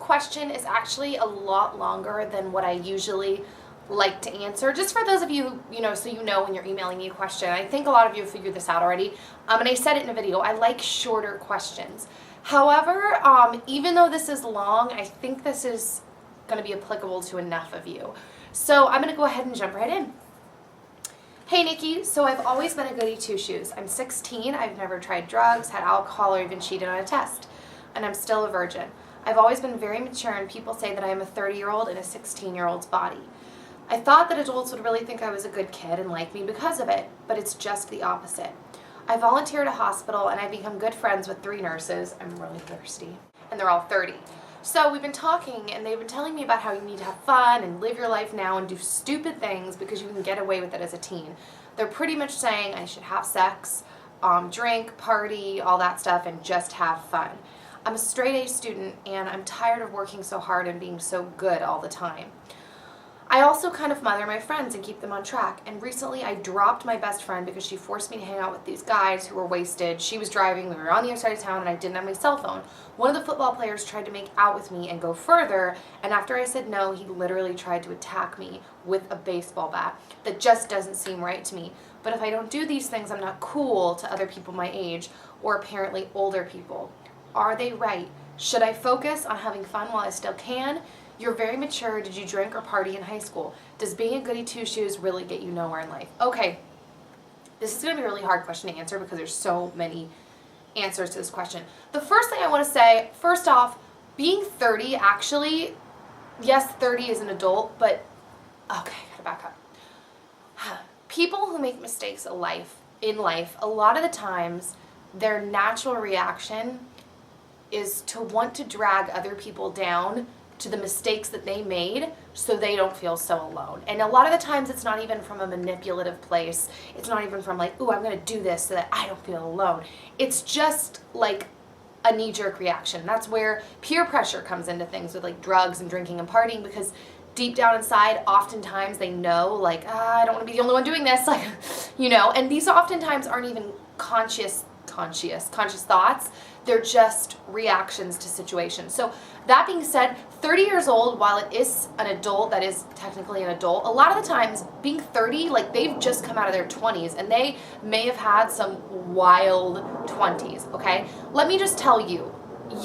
question is actually a lot longer than what I usually like to answer. Just for those of you, so you know when you're emailing me a question. I think a lot of you have figured this out already. And I said it in a video, I like shorter questions. However, even though this is long, I think this is going to be applicable to enough of you. So I'm going to go ahead and jump right in. Hey Nikki, so I've always been a goody two-shoes. I'm 16, I've never tried drugs, had alcohol, or even cheated on a test. And I'm still a virgin. I've always been very mature, and people say that I am a 30-year-old in a 16-year-old's body. I thought that adults would really think I was a good kid and like me because of it, but it's just the opposite. I volunteer at a hospital, and I've become good friends with 3 nurses. I'm really thirsty. And they're all 30. So we've been talking, and they've been telling me about how you need to have fun and live your life now and do stupid things because you can get away with it as a teen. They're pretty much saying I should have sex, drink, party, all that stuff, and just have fun. I'm a straight-A student, and I'm tired of working so hard and being so good all the time. I also kind of mother my friends and keep them on track, and recently I dropped my best friend because she forced me to hang out with these guys who were wasted. She was driving, we were on the other side of town, and I didn't have my cell phone. One of the football players tried to make out with me and go further, and after I said no, he literally tried to attack me with a baseball bat. That just doesn't seem right to me. But if I don't do these things, I'm not cool to other people my age, or apparently older people. Are they right? Should I focus on having fun while I still can? You're very mature. Did you drink or party in high school? Does being a goody two-shoes really get you nowhere in life? Okay, this is going to be a really hard question to answer because there's so many answers to this question. The first thing I want to say, first off, being 30 actually, yes, 30 is an adult, but, okay, gotta back up. People who make mistakes in life, a lot of the times, their natural reaction is to want to drag other people down to the mistakes that they made so they don't feel so alone. And a lot of the times it's not even from a manipulative place. It's not even from like, ooh, I'm going to do this so that I don't feel alone. It's just like a knee-jerk reaction. That's where peer pressure comes into things with like drugs and drinking and partying, because deep down inside, oftentimes they know like, I don't want to be the only one doing this, like, and these oftentimes aren't even conscious thoughts. They're just reactions to situations. So that being said, 30 years old, while it is an adult, that is technically an adult, a lot of the times being 30, like they've just come out of their 20s and they may have had some wild 20s, okay? Let me just tell you,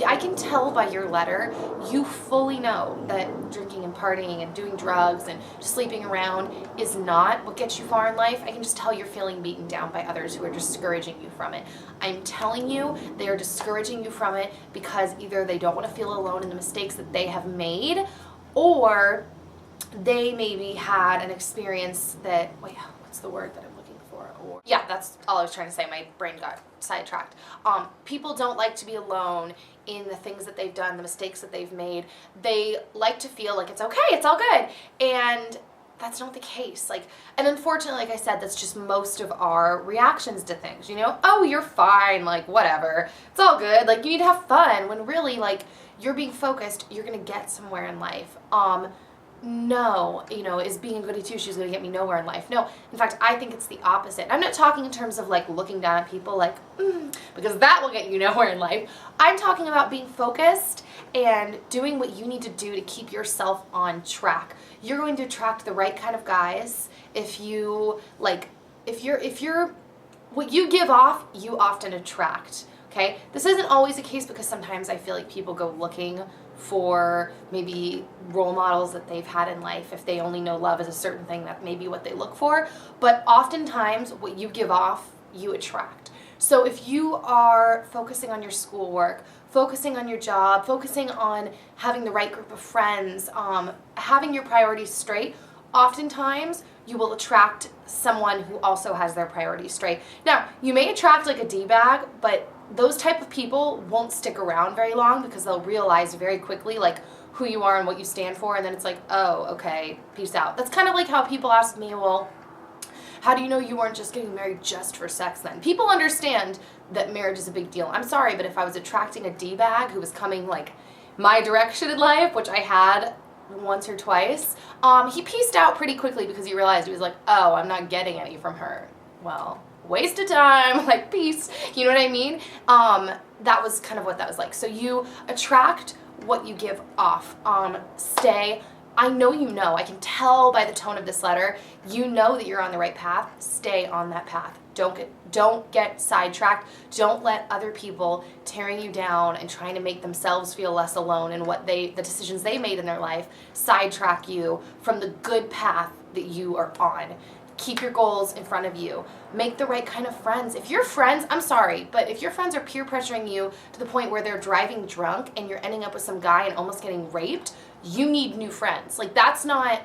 I can tell by your letter, you fully know that drinking and partying and doing drugs and sleeping around is not what gets you far in life. I can just tell you're feeling beaten down by others who are discouraging you from it. I'm telling you, they are discouraging you from it because either they don't want to feel alone in the mistakes that they have made, or they maybe had an experience that, wait, what's the word that I'm looking for? Yeah, that's all I was trying to say. My brain got sidetracked. People don't like to be alone in the things that they've done, the mistakes that they've made. They like to feel like it's okay, it's all good. And that's not the case. And unfortunately, like I said, that's just most of our reactions to things, Oh, you're fine, like whatever. It's all good. Like you need to have fun, when really like you're being focused, you're going to get somewhere in life. No, is being a goody two-shoes going to get me nowhere in life? No. In fact, I think it's the opposite. I'm not talking in terms of like looking down at people like, because that will get you nowhere in life. I'm talking about being focused and doing what you need to do to keep yourself on track. You're going to attract the right kind of guys if you what you give off, you often attract. Okay? This isn't always the case because sometimes I feel like people go looking for maybe role models that they've had in life. If they only know love is a certain thing, that may be what they look for. But oftentimes what you give off, you attract. So if you are focusing on your schoolwork, focusing on your job, focusing on having the right group of friends, having your priorities straight, oftentimes you will attract someone who also has their priorities straight. Now, you may attract like a D-bag, but those type of people won't stick around very long because they'll realize very quickly like who you are and what you stand for, and then it's like, oh, okay, peace out. That's kind of like how people ask me, well, how do you know you weren't just getting married just for sex then? People understand that marriage is a big deal. I'm sorry, but if I was attracting a D-bag who was coming like my direction in life, which I had once or twice, he pieced out pretty quickly because he realized, he was like, oh, I'm not getting any from her. Well, waste of time, like peace, you know what I mean? That was kind of what that was like. So you attract what you give off. Stay. I know you know. I can tell by the tone of this letter. You know that you're on the right path. Stay on that path. Don't get sidetracked. Don't let other people tearing you down and trying to make themselves feel less alone in the decisions they made in their life sidetrack you from the good path that you are on. Keep your goals in front of you. Make the right kind of friends. If your friends, I'm sorry, but if your friends are peer pressuring you to the point where they're driving drunk and you're ending up with some guy and almost getting raped, you need new friends. Like, that's not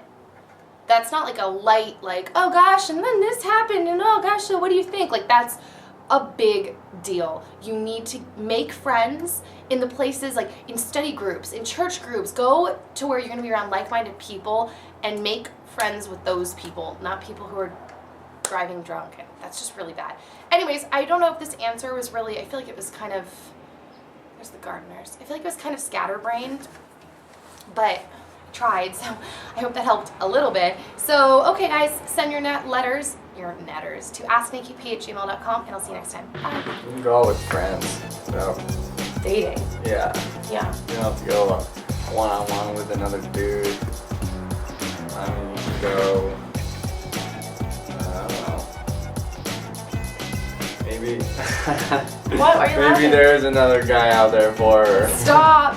like a light, like, oh gosh, and then this happened, and oh gosh, so what do you think? Like, that's a big deal. You need to make friends in the places, like in study groups, in church groups. Go to where you're going to be around like-minded people and make friends with those people, not people who are driving drunk. That's just really bad. Anyways, I don't know if this answer was really, I feel like it was kind of, there's the gardeners. I feel like it was kind of scatterbrained, but tried, so I hope that helped a little bit. So, okay guys, send your letters to asknikkip@gmail.com, and I'll see you next time. Bye. You can go out with friends. So. Dating. Yeah. Yeah. You don't have to go one-on-one with another dude. I mean, you can go, I don't know. Maybe. What are you laughing? Maybe there's another guy out there for her. Stop.